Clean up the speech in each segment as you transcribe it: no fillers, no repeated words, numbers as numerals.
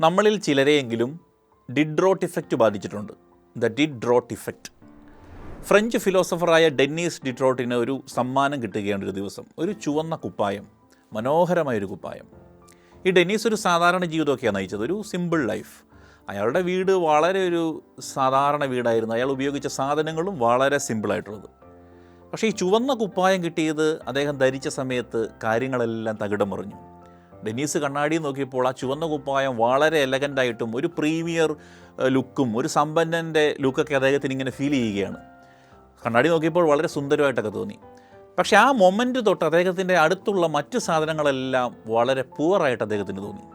നമ്മളിൽ ചിലരെയെങ്കിലും Diderot effect ബാധിച്ചിട്ടുണ്ട്. The Diderot effect. ഫ്രഞ്ച് ഫിലോസഫറായ ഡെന്നീസ് ഡിഡ്രോട്ടിന് ഒരു സമ്മാനം കിട്ടുകയാണ് ഒരു ദിവസം. ഒരു ചുവന്ന കുപ്പായം, മനോഹരമായൊരു കുപ്പായം. ഈ ഡെന്നീസ് ഒരു സാധാരണ ജീവിതമൊക്കെയാണ് നയിച്ചത്, ഒരു സിമ്പിൾ ലൈഫ്. അയാളുടെ വീട് വളരെ ഒരു സാധാരണ വീടായിരുന്നു. അയാൾ ഉപയോഗിച്ച സാധനങ്ങളും വളരെ സിമ്പിളായിട്ടുള്ളത്. പക്ഷേ ഈ ചുവന്ന കുപ്പായം കിട്ടിയത് അദ്ദേഹം ധരിച്ച സമയത്ത് കാര്യങ്ങളെല്ലാം തകിടം മറിഞ്ഞു. ഡെന്നീസ് കണ്ണാടി നോക്കിയപ്പോൾ ആ ചുവന്ന കുപ്പായം വളരെ എലഗൻ്റായിട്ടും ഒരു പ്രീമിയർ ലുക്കും ഒരു സമ്പന്നൻ്റെ ലുക്കൊക്കെ അദ്ദേഹത്തിന് ഇങ്ങനെ ഫീൽ ചെയ്യുകയാണ്. കണ്ണാടി നോക്കിയപ്പോൾ വളരെ സുന്ദരമായിട്ടൊക്കെ തോന്നി. പക്ഷേ ആ മൊമെൻറ്റ് തൊട്ട് അദ്ദേഹത്തിൻ്റെ അടുത്തുള്ള മറ്റ് സാധനങ്ങളെല്ലാം വളരെ പുവറായിട്ട് അദ്ദേഹത്തിന് തോന്നി.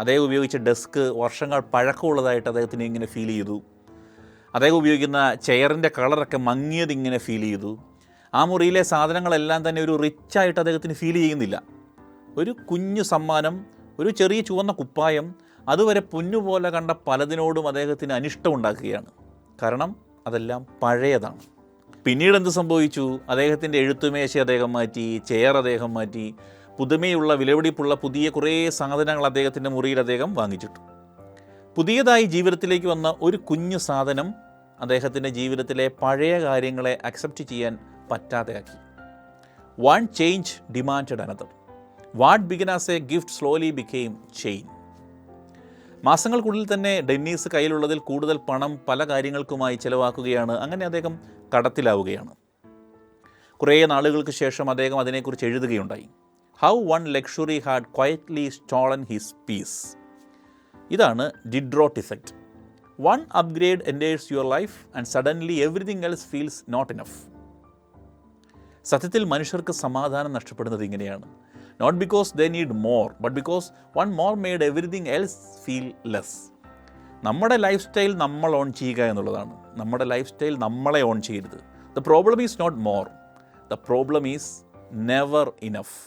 അദ്ദേഹം ഉപയോഗിച്ച ഡെസ്ക് വർഷങ്ങൾ പഴക്കമുള്ളതായിട്ട് അദ്ദേഹത്തിന് ഇങ്ങനെ ഫീൽ ചെയ്തു. അദ്ദേഹം ഉപയോഗിക്കുന്ന ചെയറിൻ്റെ കളറൊക്കെ മങ്ങിയതിങ്ങനെ ഫീൽ ചെയ്തു. ആ മുറിയിലെ സാധനങ്ങളെല്ലാം തന്നെ ഒരു റിച്ചായിട്ട് അദ്ദേഹത്തിന് ഫീൽ ചെയ്യുന്നില്ല. ഒരു കുഞ്ഞു സമ്മാനം, ഒരു ചെറിയ ചുവന്ന കുപ്പായം, അതുവരെ പൊന്നുപോലെ കണ്ട പലതിനോടും അദ്ദേഹത്തിന് അനിഷ്ടമുണ്ടാക്കുകയാണ്. കാരണം അതെല്ലാം പഴയതാണ്. പിന്നീട് എന്ത് സംഭവിച്ചു? അദ്ദേഹത്തിൻ്റെ എഴുത്തുമേശ അദ്ദേഹം മാറ്റി, ചെയർ അദ്ദേഹം മാറ്റി, പുതുമയുള്ള വിലപിടിപ്പുള്ള പുതിയ കുറേ സാധനങ്ങൾ അദ്ദേഹത്തിൻ്റെ മുറിയിൽ അദ്ദേഹം വാങ്ങിച്ചിട്ടു. പുതിയതായി ജീവിതത്തിലേക്ക് വന്ന ഒരു കുഞ്ഞു സാധനം അദ്ദേഹത്തിൻ്റെ ജീവിതത്തിലെ പഴയ കാര്യങ്ങളെ അക്സെപ്റ്റ് ചെയ്യാൻ പറ്റാതെയാക്കി. One change demanded another. What began as a gift slowly became chain. മാസങ്ങൾക്കുള്ളിൽ തന്നെ ഡെന്നീസ് കയ്യിലുള്ളതിൽ കൂടുതൽ പണം പല കാര്യങ്ങൾക്കുമായി ചിലവാക്കുകയാണ്. അങ്ങനെ അദ്ദേഹം കടത്തിലാവുകയാണ്. കുറേ നാളുകൾക്ക് ശേഷം അദ്ദേഹം അതിനെക്കുറിച്ച് എഴുതുകയുണ്ടായി. How one luxury had quietly stolen his peace. ഇതാണ് Diderot effect. One upgrade enters your life and suddenly everything else feels not enough. സത്യത്തിൽ മനുഷ്യർക്ക് സമാധാനം നഷ്ടപ്പെടുന്നത് ഇങ്ങനെയാണ്. Not because they need more, but because one more made everything else feel less. നമ്മുടെ lifestyle നമ്മൾ own ചെയ്യുക എന്നുള്ളതാണ്. നമ്മുടെ ലൈഫ് സ്റ്റൈൽ നമ്മളെ ഓൺ ചെയ്യരുത്. The problem is not more, the problem is never enough.